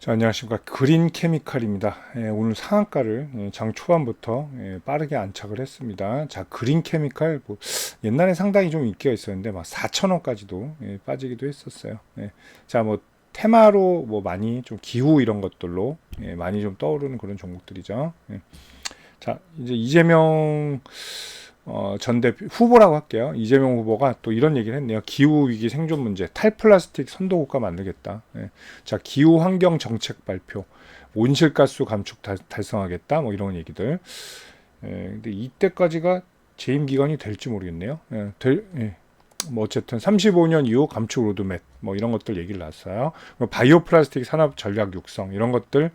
자, 안녕하십니까. 그린 케미칼입니다. 오늘 상한가를 장 초반부터 빠르게 안착을 했습니다. 자, 그린 케미칼, 옛날에 상당히 좀 인기가 있었는데, 막 4,000원까지도 빠지기도 했었어요. 자, 테마로 많이 좀 기후 이런 것들로 많이 좀 떠오르는 그런 종목들이죠. 자, 이제 이재명 전 대표 후보라고 할게요. 이재명 후보가 또 이런 얘기를 했네요. 기후 위기 생존 문제, 탈플라스틱 선도국가 만들겠다. 자, 기후 환경 정책 발표, 온실가스 감축 달성하겠다. 뭐 이런 얘기들. 근데 이때까지가 재임 기간이 될지 모르겠네요. 뭐 어쨌든 35년 이후 감축 로드맵 뭐 이런 것들 얘기를 나왔어요. 바이오 플라스틱 산업 전략 육성 이런 것들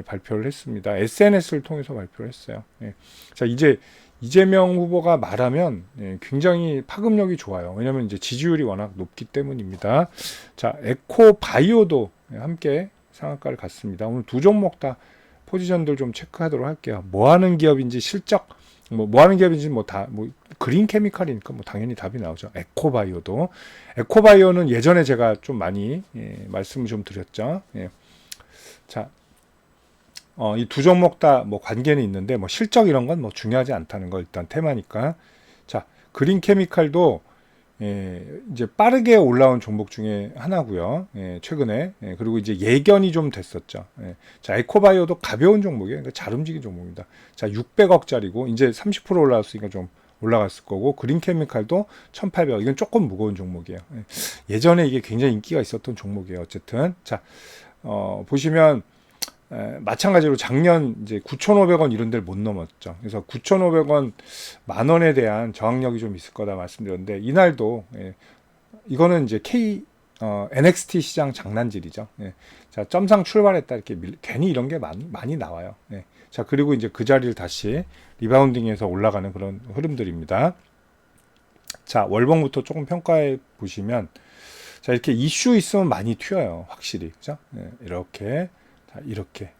발표를 했습니다. SNS를 통해서 발표를 했어요. 자, 이제 이재명 후보가 말하면 굉장히 파급력이 좋아요. 왜냐하면 이제 지지율이 워낙 높기 때문입니다. 자, 에코바이오도 함께 상한가를 갔습니다. 오늘 두 종목 다 포지션들 좀 체크하도록 할게요. 뭐 하는 기업인지 실적, 뭐 하는 기업인지 그린 케미칼이니까 당연히 답이 나오죠. 에코바이오는 예전에 제가 좀 많이 말씀을 좀 드렸죠. 자, 이 두 종목 다 관계는 있는데 실적 이런 건 중요하지 않다는 거 일단 테마니까. 자, 그린 케미칼도 이제 빠르게 올라온 종목 중에 하나고요. 최근에. 그리고 이제 예견이 좀 됐었죠. 자, 에코바이오도 가벼운 종목이에요. 그러니까 잘 움직인 종목입니다. 자, 600억짜리고 이제 30% 올라왔으니까 좀 올라갔을 거고, 그린 케미칼도 1,800억. 이건 조금 무거운 종목이에요. 예전에 이게 굉장히 인기가 있었던 종목이에요. 어쨌든. 자, 보시면 마찬가지로 작년 이제 9,500원 이런 데를 못 넘었죠. 그래서 9,500원 만 원에 대한 저항력이 좀 있을 거다 말씀드렸는데, 이날도 이거는 이제 NXT 시장 장난질이죠. 자, 점상 출발했다 이렇게 괜히 이런 게 많이 나와요. 자, 그리고 이제 그 자리를 다시 리바운딩해서 올라가는 그런 흐름들입니다. 자, 월봉부터 조금 평가해 보시면, 자, 이렇게 이슈 있으면 많이 튀어요. 확실히. 그죠? 이렇게. 이렇게.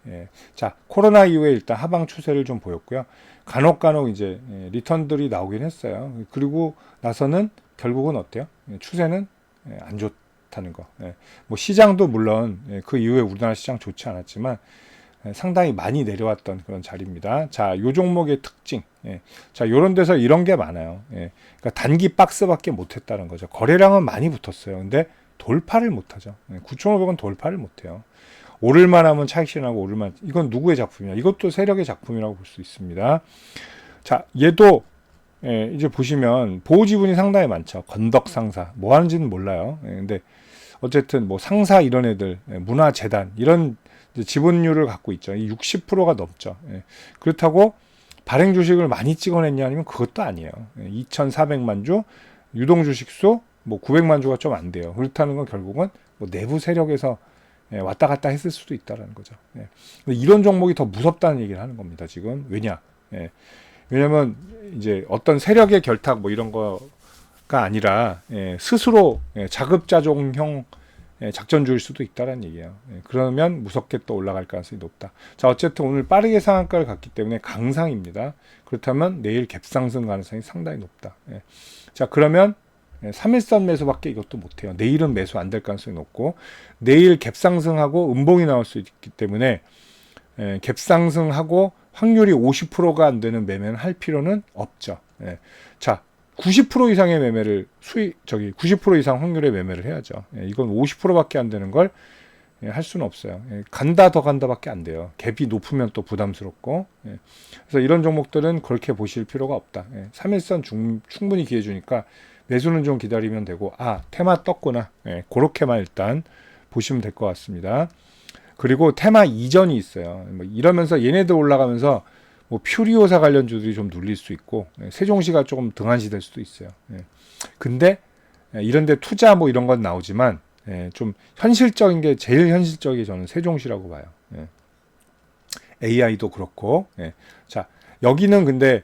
자, 코로나 이후에 일단 하방 추세를 좀 보였고요. 간혹 이제 리턴들이 나오긴 했어요. 그리고 나서는 결국은 어때요? 추세는 안 좋다는 거. 뭐 시장도 물론 그 이후에 우리나라 시장 좋지 않았지만 상당히 많이 내려왔던 그런 자리입니다. 자, 요 종목의 특징. 자, 요런 데서 이런 게 많아요. 그러니까 단기 박스밖에 못했다는 거죠. 거래량은 많이 붙었어요. 근데 돌파를 못하죠. 9,500원 돌파를 못해요. 오를만 하면 차익 실현하고 오를만, 이건 누구의 작품이냐? 이것도 세력의 작품이라고 볼 수 있습니다. 자, 얘도 이제 보시면 보호 지분이 상당히 많죠. 건덕 상사 뭐 하는지는 몰라요. 근데 어쨌든 상사 이런 애들, 문화재단 이런 지분율을 갖고 있죠. 60%가 넘죠. 그렇다고 발행 주식을 많이 찍어냈냐 아니면 그것도 아니에요. 2,400만 주, 유동 주식수 900만 주가 좀 안 돼요. 그렇다는 건 결국은 내부 세력에서 왔다 갔다 했을 수도 있다라는 거죠. 근데 이런 종목이 더 무섭다는 얘기를 하는 겁니다. 지금 왜냐? 왜냐하면 이제 어떤 세력의 결탁 이런 거가 아니라 스스로 자급자족형 작전주일 수도 있다라는 얘기예요. 그러면 무섭게 또 올라갈 가능성이 높다. 자, 어쨌든 오늘 빠르게 상한가를 갔기 때문에 강상입니다. 그렇다면 내일 갭상승 가능성이 상당히 높다. 자, 그러면 3일선 매수밖에 이것도 못해요. 내일은 매수 안 될 가능성이 높고, 내일 갭상승하고 음봉이 나올 수 있기 때문에 갭상승하고 확률이 50%가 안 되는 매매는 할 필요는 없죠. 자, 90% 이상의 매매를 90% 이상 확률의 매매를 해야죠. 이건 50%밖에 안 되는 걸 할 수는 없어요. 간다 더 간다밖에 안 돼요. 갭이 높으면 또 부담스럽고. 그래서 이런 종목들은 그렇게 보실 필요가 없다. 3일선 충분히 기회 주니까 매수는 좀 기다리면 되고, 테마 떴구나. 그렇게만 일단 보시면 될 것 같습니다. 그리고 테마 이전이 있어요. 이러면서 얘네들 올라가면서 퓨리오사 관련주들이 좀 눌릴 수 있고, 세종시가 조금 등한시 될 수도 있어요. 근데 이런데 투자 이런 건 나오지만 좀 현실적인 게 제일 현실적이 저는 세종시라고 봐요. AI도 그렇고. 자, 여기는 근데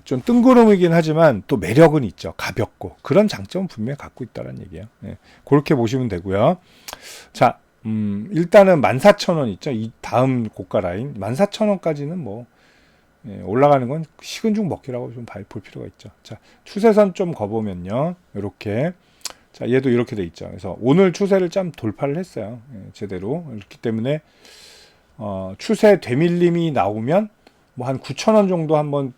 좀 뜬구름이긴 하지만 또 매력은 있죠. 가볍고 그런 장점은 분명히 갖고 있다는 얘기예요. 그렇게 보시면 되고요. 자, 일단은 14,000원 있죠. 이 다음 고가 라인 14,000원까지는 올라가는 건 식은 죽 먹기라고 좀 볼 필요가 있죠. 자, 추세선 좀 거보면요. 이렇게 자, 얘도 이렇게 돼 있죠. 그래서 오늘 추세를 좀 돌파를 했어요. 제대로. 그렇기 때문에 추세 되밀림이 나오면 뭐 한 9,000원 정도 한번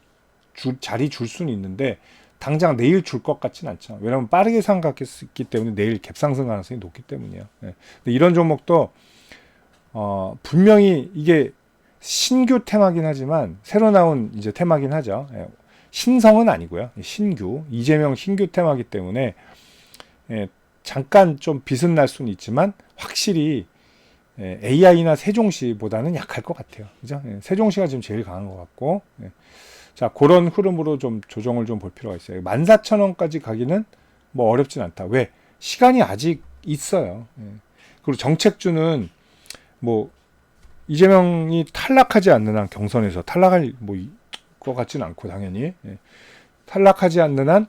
자리 줄 수는 있는데 당장 내일 줄 것 같진 않죠. 왜냐하면 빠르게 상각했기 때문에 내일 갭상승 가능성이 높기 때문이에요. 근데 이런 종목도 분명히 이게 신규 테마긴 하지만 새로 나온 이제 테마긴 하죠. 신성은 아니고요. 신규 이재명 신규 테마기 때문에 잠깐 좀 빚은 날 수는 있지만 확실히 AI나 세종시보다는 약할 것 같아요. 그죠? 세종시가 지금 제일 강한 것 같고. 자, 그런 흐름으로 좀 조정을 좀 볼 필요가 있어요. 14,000원까지 가기는 뭐 어렵진 않다. 왜? 시간이 아직 있어요. 그리고 정책주는 뭐 이재명이 탈락하지 않는 한 경선에서 탈락할 뭐 것 같지는 않고 당연히 탈락하지 않는 한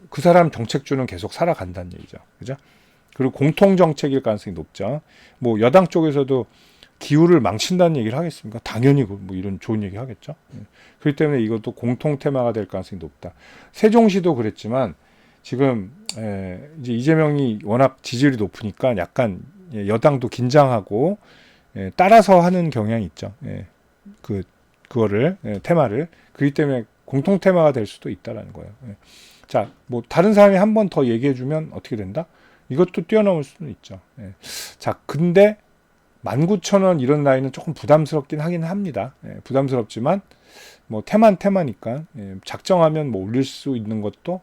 그 사람 정책주는 계속 살아간다는 얘기죠. 그죠? 그리고 공통 정책일 가능성이 높죠. 뭐 여당 쪽에서도 기후를 망친다는 얘기를 하겠습니까? 당연히 뭐 이런 좋은 얘기 하겠죠. 그렇기 때문에 이것도 공통 테마가 될 가능성이 높다. 세종시도 그랬지만 지금 이제 이재명이 워낙 지지율이 높으니까 약간 여당도 긴장하고 따라서 하는 경향이 있죠. 그거를 테마를 그렇기 때문에 공통 테마가 될 수도 있다라는 거예요. 자, 뭐 다른 사람이 한 번 더 얘기해주면 어떻게 된다? 이것도 뛰어넘을 수는 있죠. 자, 근데 19,000원 이런 라인은 조금 부담스럽긴 하긴 합니다. 부담스럽지만 뭐 테마니까 작정하면 뭐 올릴 수 있는 것도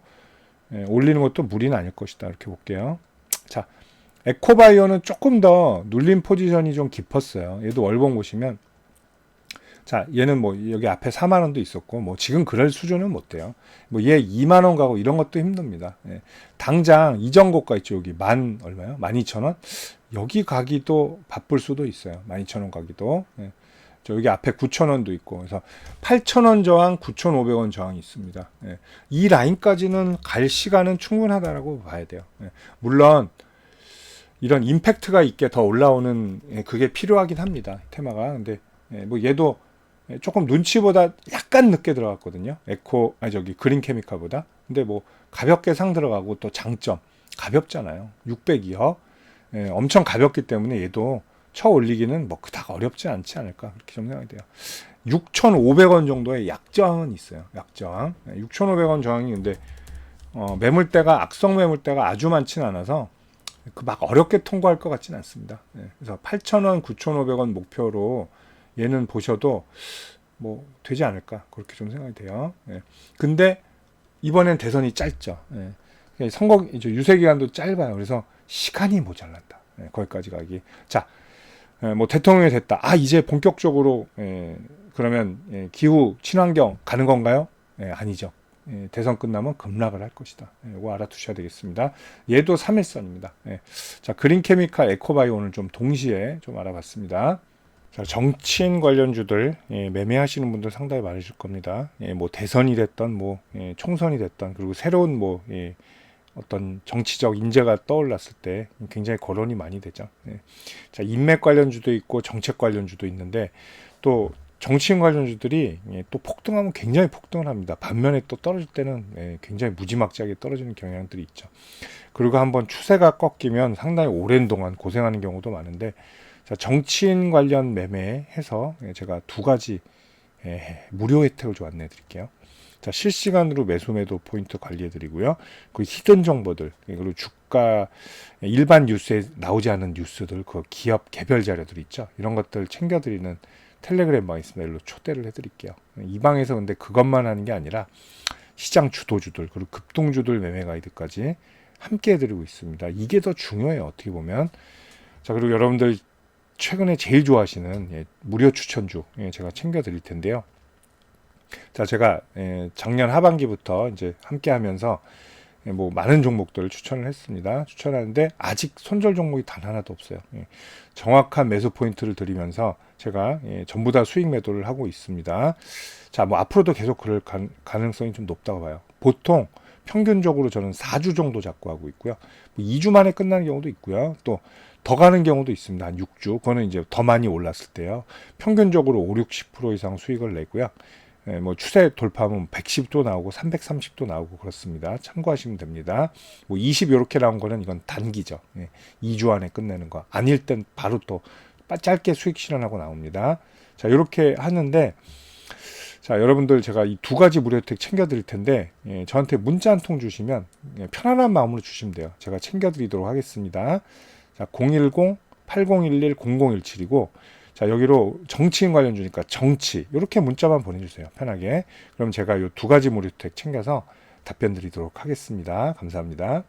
올리는 것도 무리는 아닐 것이다. 이렇게 볼게요. 자, 에코바이오는 조금 더 눌림 포지션이 좀 깊었어요. 얘도 월봉 보시면 자, 얘는 뭐 여기 앞에 4만 원도 있었고 뭐 지금 그럴 수준은 못 돼요. 뭐 얘 2만 원 가고 이런 것도 힘듭니다. 당장 이전 고가 있죠. 여기 만 얼마요? 12,000원? 여기 가기도 바쁠 수도 있어요. 12,000원 가기도. 저 여기 앞에 9,000원도 있고 그래서 8,000원 저항, 9,500원 저항이 있습니다. 이 라인까지는 갈 시간은 충분하다라고 봐야 돼요. 물론 이런 임팩트가 있게 더 올라오는 그게 필요하긴 합니다. 테마가. 근데 뭐 얘도 조금 눈치보다 약간 늦게 들어갔거든요. 그린 케미칼보다. 근데 뭐 가볍게 상 들어가고 또 장점 가볍잖아요. 602억. 엄청 가볍기 때문에 얘도 쳐 올리기는 뭐 그닥 어렵지 않지 않을까 그렇게 좀 생각이 돼요. 6,500원 정도의 약저항은 있어요. 약저항. 6,500원 저항이 근데 매물대가 악성 매물대가 아주 많지는 않아서 그 막 어렵게 통과할 것 같지는 않습니다. 그래서 8,000원, 9,500원 목표로 얘는 보셔도 뭐 되지 않을까 그렇게 좀 생각이 돼요. 근데 이번엔 대선이 짧죠. 선거 이제 유세 기간도 짧아요. 그래서 시간이 모자란다. 거기까지 가기. 자, 뭐 대통령이 됐다. 아, 이제 본격적으로 그러면 기후 친환경 가는 건가요? 아니죠. 대선 끝나면 급락을 할 것이다. 이거 알아두셔야 되겠습니다. 얘도 3일선입니다. 자, 그린케미칼, 에코바이오 오늘 좀 동시에 좀 알아봤습니다. 자, 정치인 관련주들 매매하시는 분들 상당히 많으실 겁니다. 뭐 대선이 됐던 뭐 총선이 됐던 그리고 새로운 뭐 어떤 정치적 인재가 떠올랐을 때 굉장히 거론이 많이 되죠. 자, 인맥 관련주도 있고 정책 관련주도 있는데 또 정치인 관련주들이 또 폭등하면 굉장히 폭등을 합니다. 반면에 또 떨어질 때는 굉장히 무지막지하게 떨어지는 경향들이 있죠. 그리고 한번 추세가 꺾이면 상당히 오랜 동안 고생하는 경우도 많은데 자, 정치인 관련 매매해서 제가 두 가지 무료 혜택을 좀 안내해 드릴게요. 자, 실시간으로 매수 매도 포인트 관리해 드리고요. 그 히든 정보들 그리고 주가 일반 뉴스에 나오지 않은 뉴스들 그 기업 개별 자료들 있죠. 이런 것들 챙겨 드리는 텔레그램 방이 있습니다. 일로 초대를 해 드릴게요. 이 방에서 근데 그것만 하는 게 아니라 시장 주도주들 그리고 급등주들 매매 가이드까지 함께 해 드리고 있습니다. 이게 더 중요해요. 어떻게 보면. 자, 그리고 여러분들 최근에 제일 좋아하시는 무료 추천주 제가 챙겨 드릴 텐데요. 자, 제가 작년 하반기부터 이제 함께 하면서 뭐 많은 종목들을 추천을 했습니다. 추천하는데 아직 손절 종목이 단 하나도 없어요. 정확한 매수 포인트를 드리면서 제가 전부 다 수익 매도를 하고 있습니다. 자, 뭐 앞으로도 계속 그럴 가능성이 좀 높다고 봐요. 보통 평균적으로 저는 4주 정도 잡고 하고 있고요. 뭐 2주 만에 끝나는 경우도 있고요. 또 더 가는 경우도 있습니다. 한 6주. 그거는 이제 더 많이 올랐을 때요. 평균적으로 5, 60% 이상 수익을 내고요. 뭐 추세 돌파하면 110도 나오고 330도 나오고 그렇습니다. 참고하시면 됩니다. 뭐 20 이렇게 나온 거는 이건 단기죠. 2주 안에 끝내는 거. 아닐 땐 바로 또 짧게 수익 실현하고 나옵니다. 자, 이렇게 하는데, 자, 여러분들 제가 이 두 가지 무료 혜택 챙겨 드릴 텐데, 저한테 문자 한 통 주시면 편안한 마음으로 주시면 돼요. 제가 챙겨 드리도록 하겠습니다. 자, 010-8011-0017이고, 자, 여기로 정치인 관련 주니까 정치, 이렇게 문자만 보내주세요. 편하게. 그럼 제가 이 두 가지 무료 혜택 챙겨서 답변 드리도록 하겠습니다. 감사합니다.